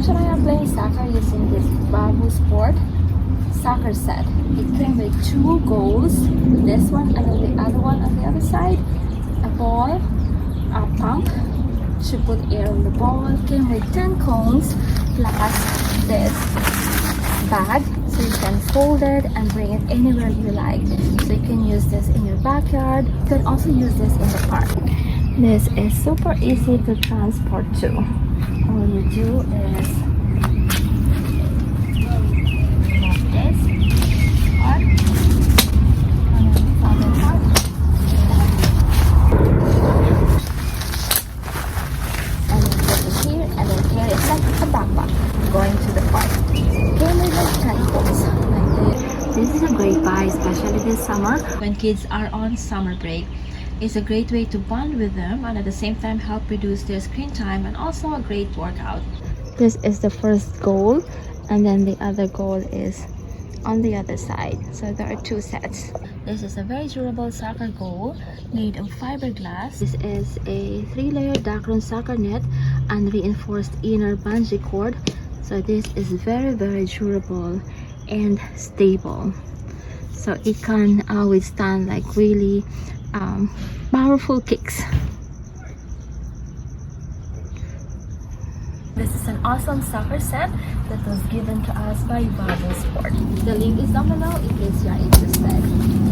Shania playing soccer using this Bravo Sport soccer set. It came with 2 goals, this one and then the other one on the other side, a ball, a pump to put air on the ball. Came with 10 cones plus this bag, so you can fold it and bring it anywhere you like. So you can use this in your backyard. You can also use this in the park. This is super easy to transport too. All you do is remove this part and then this other part. And then put it here and then carry it like a backpack going to the park. Came with like 10 cones like this. This is a great buy, especially this summer when kids are on summer break. It's a great way to bond with them and at the same time help reduce their screen time, and also a great workout. This is the first goal, and then the other goal is on the other side. So there are 2 sets. This is a very durable soccer goal made of fiberglass. This is a 3-layer Dacron soccer net and reinforced inner bungee cord. So this is very durable and stable. So it can withstand like really powerful kicks. This is an awesome soccer set that was given to us by Bravo Sport. The link is down below in case you are interested.